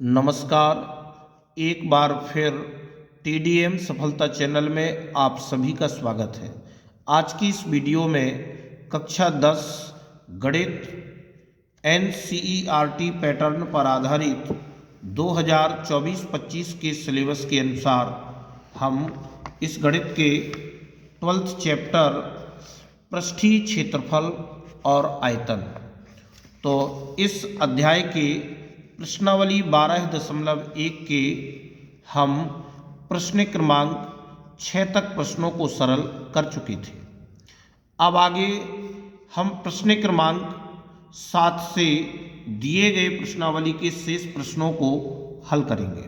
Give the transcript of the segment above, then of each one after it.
नमस्कार। एक बार फिर टीडीएम सफलता चैनल में आप सभी का स्वागत है। आज की इस वीडियो में कक्षा 10 गणित एनसीईआरटी पैटर्न पर आधारित 2024-25 के सिलेबस के अनुसार हम इस गणित के 12th चैप्टर पृष्ठीय क्षेत्रफल और आयतन, तो इस अध्याय के प्रश्नावली 12.1 के हम प्रश्न क्रमांक 6 तक प्रश्नों को सरल कर चुके थे। अब आगे हम प्रश्न क्रमांक 7 से दिए गए प्रश्नावली के शेष प्रश्नों को हल करेंगे।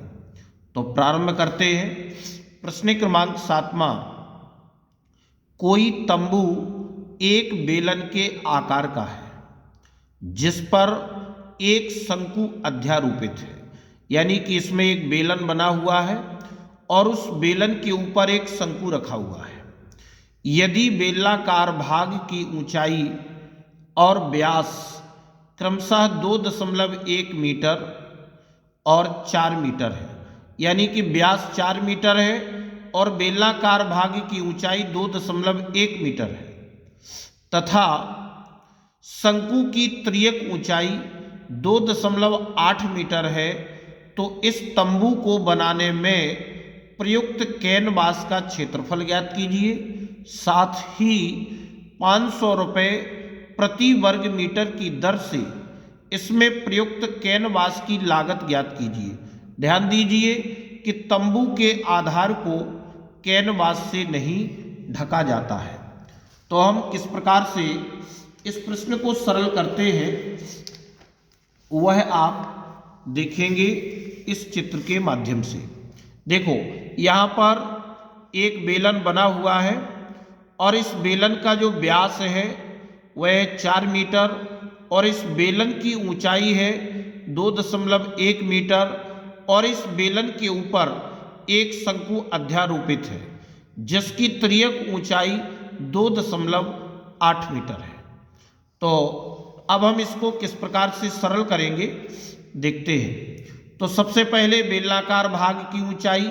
तो प्रारंभ करते हैं। प्रश्न क्रमांक 7वां, कोई तंबू एक बेलन के आकार का है जिस पर एक शंकु अध्यारोपित है, यानी कि इसमें एक बेलन बना हुआ है और उस बेलन के ऊपर एक शंकु रखा हुआ है। यदि बेलनाकार भाग की ऊंचाई और व्यास क्रमशः 2.1 मीटर और 4 मीटर है, यानी कि व्यास 4 मीटर है और बेलनाकार भाग की ऊंचाई 2.1 मीटर है तथा शंकु की तिर्यक ऊंचाई 2.8 मीटर है, तो इस तंबू को बनाने में प्रयुक्त कैनवास का क्षेत्रफल ज्ञात कीजिए। साथ ही 500 रुपये प्रति वर्ग मीटर की दर से इसमें प्रयुक्त कैनवास की लागत ज्ञात कीजिए। ध्यान दीजिए कि तंबू के आधार को कैनवास से नहीं ढका जाता है। तो हम किस प्रकार से इस प्रश्न को सरल करते हैं वह आप देखेंगे इस चित्र के माध्यम से। देखो, यहाँ पर एक बेलन बना हुआ है और इस बेलन का जो व्यास है वह 4 मीटर और इस बेलन की ऊंचाई है 2.1 मीटर और इस बेलन के ऊपर एक शंकु अध्यारोपित है जिसकी तिर्यक ऊंचाई 2.8 मीटर है। तो अब हम इसको किस प्रकार से सरल करेंगे देखते हैं। तो सबसे पहले बेलनाकार भाग की ऊंचाई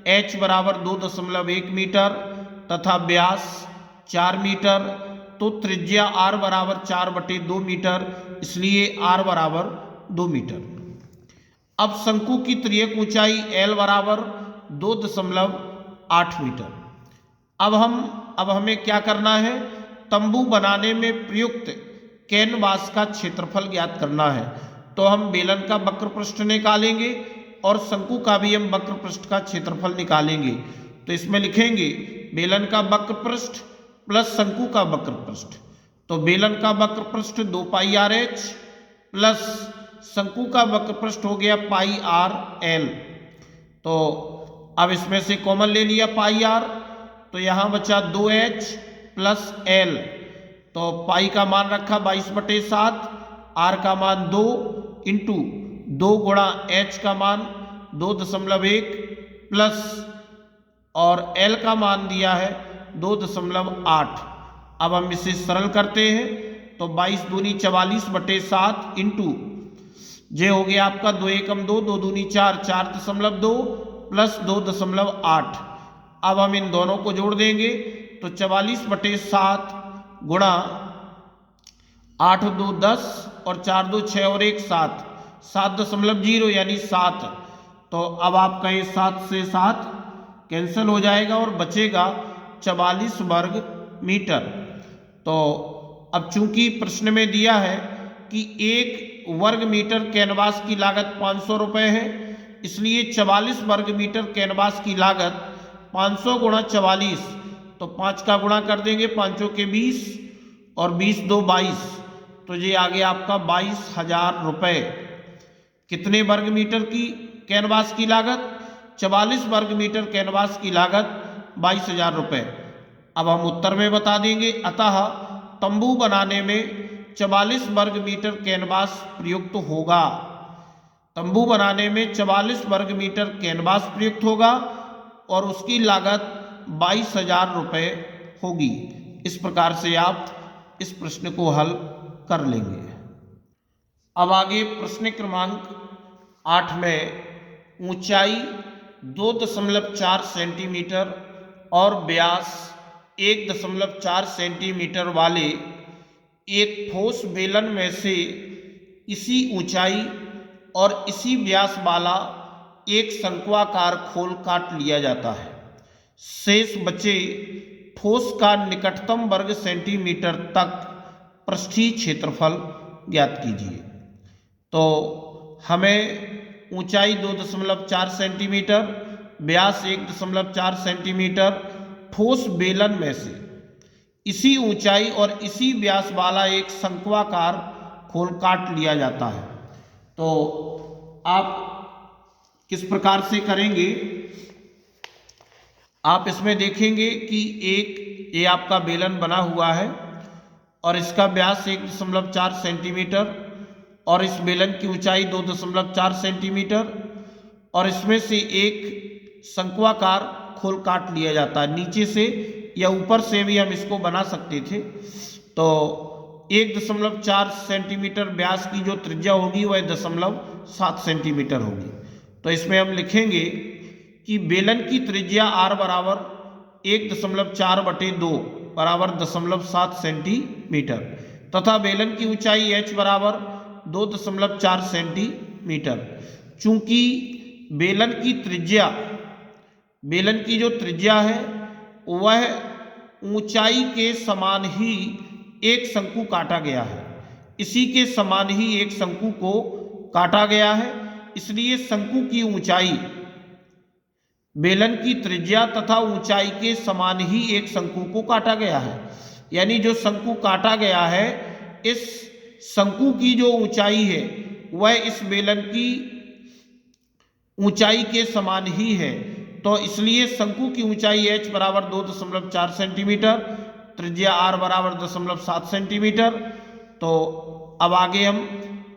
h बराबर 2.1 मीटर तथा व्यास 4 मीटर, तो त्रिज्या r बराबर 4/2 मीटर, इसलिए r बराबर 2 मीटर। अब शंकु की तिर्यक ऊंचाई l बराबर 2.8 मीटर। अब हमें क्या करना है, तंबू बनाने में प्रयुक्त कैनवास का क्षेत्रफल ज्ञात करना है। तो हम बेलन का वक्र पृष्ठ निकालेंगे और शंकु का भी हम वक्र पृष्ठ का क्षेत्रफल निकालेंगे। तो इसमें लिखेंगे बेलन का वक्र पृष्ठ प्लस शंकु का वक्र पृष्ठ। तो बेलन का वक्र पृष्ठ 2πrh प्लस शंकु का वक्र पृष्ठ हो गया πrl। तो अब इसमें से कॉमन ले लिया πr, तो यहाँ बचा 2h प्लस l। तो पाई का मान रखा 22/7, r का मान 2 इंटू 2 गुणा h का मान 2.1 प्लस और l का मान दिया है 2.8। अब हम इसे सरल करते हैं। तो 22 दूनी 44/7 इंटू जे हो गया आपका 2 एकम 2, 2 दूनी 4, 4.2 प्लस 2.8। अब हम इन दोनों को जोड़ देंगे तो 44/7 गुणा 8 2 10 और 4 2 6 और 1 7, 7.0 यानी 7। तो अब आपका ये 7 से 7 कैंसिल हो जाएगा और बचेगा 44 वर्ग मीटर। तो अब चूंकि प्रश्न में दिया है कि 1 वर्ग मीटर कैनवास की लागत 500 रुपये है, इसलिए 44 वर्ग मीटर कैनवास की लागत 500 गुणा 44, तो 5 का गुणा कर देंगे, 5 के 20 और 20 2 22, तो ये आ गया आपका 22,000 रुपये। कितने वर्ग मीटर की कैनवास की लागत? 44 वर्ग मीटर कैनवास की लागत 22,000 रुपये। अब हम उत्तर में बता देंगे, अतः तंबू बनाने में 44 वर्ग मीटर कैनवास प्रयुक्त होगा। तंबू बनाने में 44 वर्ग मीटर कैनवास प्रयुक्त होगा और उसकी लागत 22,000 रुपये होगी। इस प्रकार से आप इस प्रश्न को हल कर लेंगे। अब आगे प्रश्न क्रमांक 8 में ऊंचाई 2.4 सेंटीमीटर और व्यास 1.4 सेंटीमीटर वाले एक ठोस बेलन में से इसी ऊंचाई और इसी व्यास वाला एक शंक्वाकार खोल काट लिया जाता है। शेष बचे ठोस का निकटतम वर्ग सेंटीमीटर तक पृष्ठीय क्षेत्रफल ज्ञात कीजिए। तो हमें ऊंचाई 2.4 सेंटीमीटर, व्यास 1.4 सेंटीमीटर ठोस बेलन में से इसी ऊंचाई और इसी व्यास वाला एक शंक्वाकार खोल काट लिया जाता है। तो आप किस प्रकार से करेंगे, आप इसमें देखेंगे कि ये आपका बेलन बना हुआ है और इसका व्यास 1.4 सेंटीमीटर और इस बेलन की ऊंचाई 2.4 सेंटीमीटर और इसमें से एक शंक्वाकार खोल काट लिया जाता है। नीचे से या ऊपर से भी हम इसको बना सकते थे। तो 1.4 सेंटीमीटर व्यास की जो त्रिज्या होगी वह 0.7 सेंटीमीटर होगी। तो इसमें हम लिखेंगे कि बेलन की त्रिज्या r बराबर 1.4/2 बराबर 0.7 सेंटीमीटर तथा बेलन की ऊंचाई h बराबर 2.4 सेंटीमीटर। चूंकि बेलन की जो त्रिज्या है वह ऊंचाई के समान ही एक शंकु काटा गया है, इसी के समान ही एक शंकु को काटा गया है, इसलिए शंकु की ऊंचाई बेलन की त्रिज्या तथा ऊंचाई के समान ही एक शंकु को काटा गया है। यानी जो शंकु काटा गया है, इस शंकु की जो ऊंचाई है वह इस बेलन की ऊंचाई के समान ही है। तो इसलिए शंकु की ऊंचाई h बराबर 2.4 सेंटीमीटर, त्रिज्या r बराबर 0.7 सेंटीमीटर। तो अब आगे हम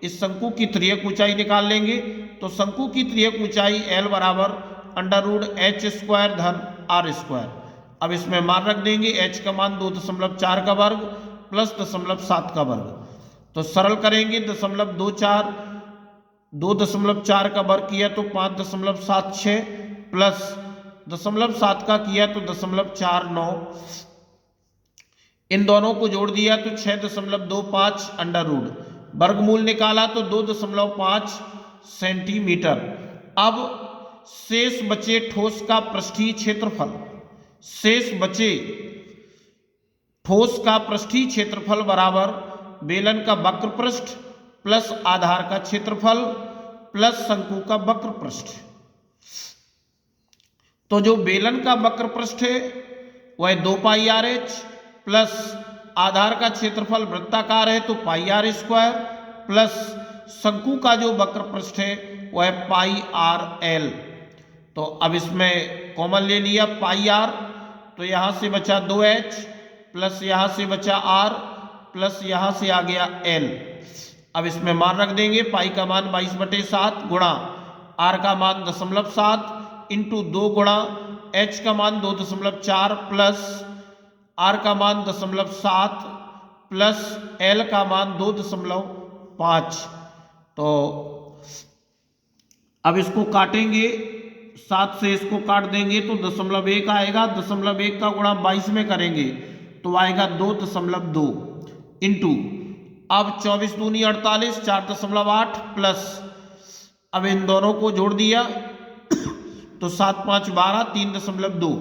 इस शंकु की त्रियक ऊंचाई निकाल लेंगे। तो शंकु की त्रियक ऊंचाई l बराबर √h² धन r²। अब इसमें मान रख देंगे, h का मान 2.4 का वर्ग प्लस 0.7 का वर्ग। तो सरल करेंगे, 2.4 का वर्ग किया तो 5.76 प्लस 0.7 का किया तो 0.49, इन दोनों को जोड़ दिया तो 6.25 अंडर रूट, वर्गमूल निकाला तो 2.5 सेंटीमीटर। अब शेष बचे ठोस का पृष्ठीय क्षेत्रफल, क्षेत्रफल बराबर बेलन का वक्र पृष्ठ प्लस आधार का क्षेत्रफल प्लस शंकु का वक्र पृष्ठ। तो जो बेलन का वक्र पृष्ठ है वह 2πrh प्लस आधार का क्षेत्रफल वृत्ताकार है तो πr² प्लस शंकु का जो वक्र पृष्ठ है वह πrl। तो अब इसमें कॉमन ले लिया πr, तो यहां से बचा 2h प्लस यहां से बचा r प्लस यहां से आ गया l। अब इसमें मान रख देंगे, पाई का मान 22/7 गुणा r का मान 0.7 इंटू 2 गुणा h का मान 2.4 प्लस r का मान 0.7 प्लस l का मान 2.5। तो अब इसको काटेंगे, 7 से इसको काट देंगे तो 0.1 आएगा। 0.1 का गुणा 22 में करेंगे तो आएगा 2.2 इंटू, अब 24 दूनी 48, 4.8 प्लस, अब इन दोनों को जोड़ दिया तो 7 5 12, 3.2।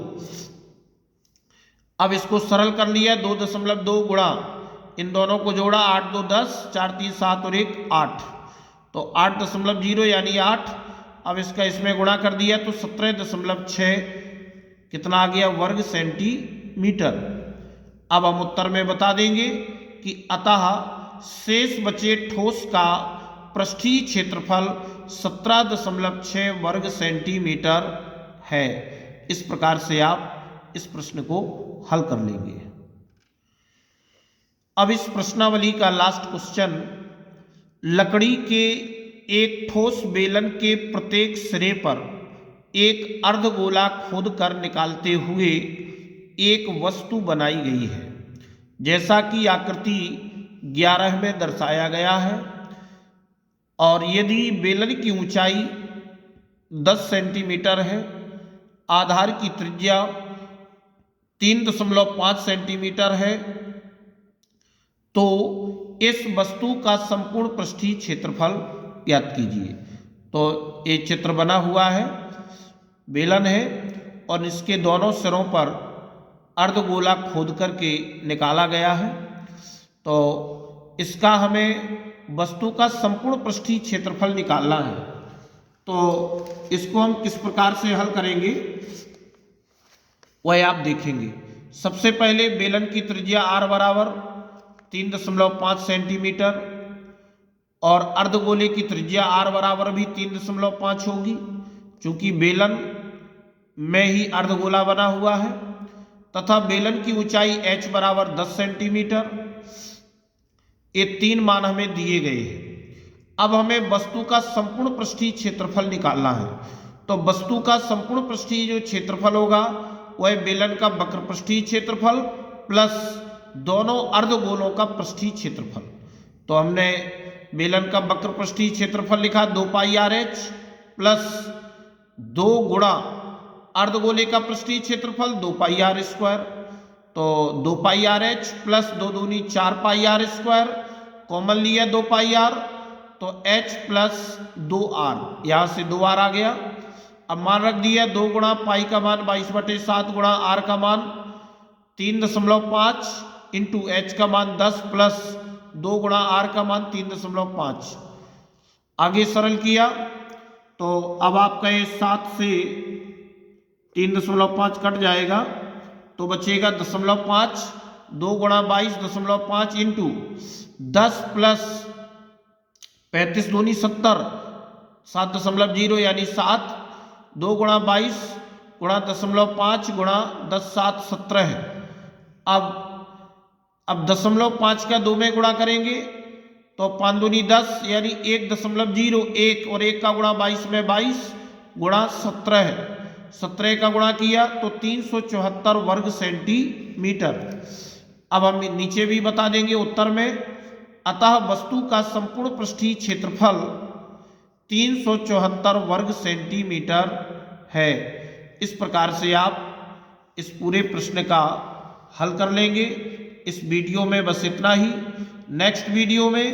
अब इसको सरल कर लिया, 2.2 गुणा, इन दोनों को जोड़ा, 8 2 10, 4 3 7 और 1 8, तो 8.0 यानी 8। अब इसका इसमें गुणा कर दिया तो 17.6 कितना आ गया वर्ग सेंटीमीटर। अब हम उत्तर में बता देंगे कि अतः शेष बचे ठोस का पृष्ठीय क्षेत्रफल 17.6 वर्ग सेंटीमीटर है। इस प्रकार से आप इस प्रश्न को हल कर लेंगे। अब इस प्रश्नावली का लास्ट क्वेश्चन, लकड़ी के एक ठोस बेलन के प्रत्येक सिरे पर एक अर्धगोला खोद कर निकालते हुए एक वस्तु बनाई गई है, जैसा कि आकृति 11 में दर्शाया गया है। और यदि बेलन की ऊंचाई 10 सेंटीमीटर है, आधार की त्रिज्या 3.5 सेंटीमीटर है, तो इस वस्तु का संपूर्ण पृष्ठीय क्षेत्रफल ज्ञात कीजिए। तो ये चित्र बना हुआ है, बेलन है और इसके दोनों सिरों पर अर्धगोला खोद करके निकाला गया है। तो इसका हमें वस्तु का संपूर्ण पृष्ठीय क्षेत्रफल निकालना है। तो इसको हम किस प्रकार से हल करेंगे वह आप देखेंगे। सबसे पहले बेलन की त्रिज्या r बराबर 3.5 सेंटीमीटर और अर्धगोले की त्रिज्या r बराबर भी 3.5 होगी, क्योंकि बेलन में ही अर्धगोला बना हुआ है, तथा बेलन की ऊंचाई h बराबर 10 सेंटीमीटर। ये 3 मान हमें दिए गए हैं। अब हमें वस्तु का संपूर्ण पृष्ठीय क्षेत्रफल निकालना है। तो वस्तु का संपूर्ण पृष्ठीय जो क्षेत्रफल होगा वह बेलन का वक्र पृष्ठीय क्षेत्रफल प्लस दोनों अर्धगोलों का पृष्ठीय क्षेत्रफल। तो हमने बेलन का वक्र पृष्ठीय क्षेत्रफल लिखा 2 पाई आर एच प्लस 2 गुणा अर्धगोले का पृष्ठीय क्षेत्रफल 2 पाई आर स्क्वायर। तो 2 पाई आर एच प्लस 2 दूनी 4 पाई आर स्क्वायर, कॉमन लिया 2 पाई आर, तो h प्लस 2r, यहाँ से 2r आ गया। अब मान रख दिया 2 गुणा पाई का मान 22/7 गुणा r का मान 3.5 इंटू h का मान 10 प्लस 2 गुणा r का मान 3.5। आगे सरल किया तो अब आपका ये 7 से 3.5 कट जाएगा, तो बचेगा 0.5। 2 गुणा 22.5 इंटू 10 प्लस 35 दूनी 70, 7.0 यानी 7। 2 गुणा 22 गुणा 0.5 गुणा 10 7 17 है। अब 0.5 का 2 में गुणा करेंगे तो 5 दूनी 10 यानी 1.01 और 1 का गुणा 22 में 22 गुणा 17 है। 17 का गुणा किया तो 374 वर्ग सेंटीमीटर। अब हम नीचे भी बता देंगे उत्तर में। अतः वस्तु का संपूर्ण पृष्ठीय क्षेत्रफल 374 वर्ग सेंटीमीटर है। इस प्रकार से आप इस पूरे प्रश्न का हल कर लेंगे। इस वीडियो में बस इतना ही। नेक्स्ट वीडियो में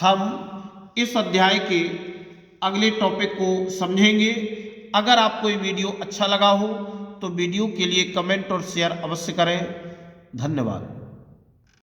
हम इस अध्याय के अगले टॉपिक को समझेंगे। अगर आपको ये वीडियो अच्छा लगा हो तो वीडियो के लिए कमेंट और शेयर अवश्य करें। धन्यवाद।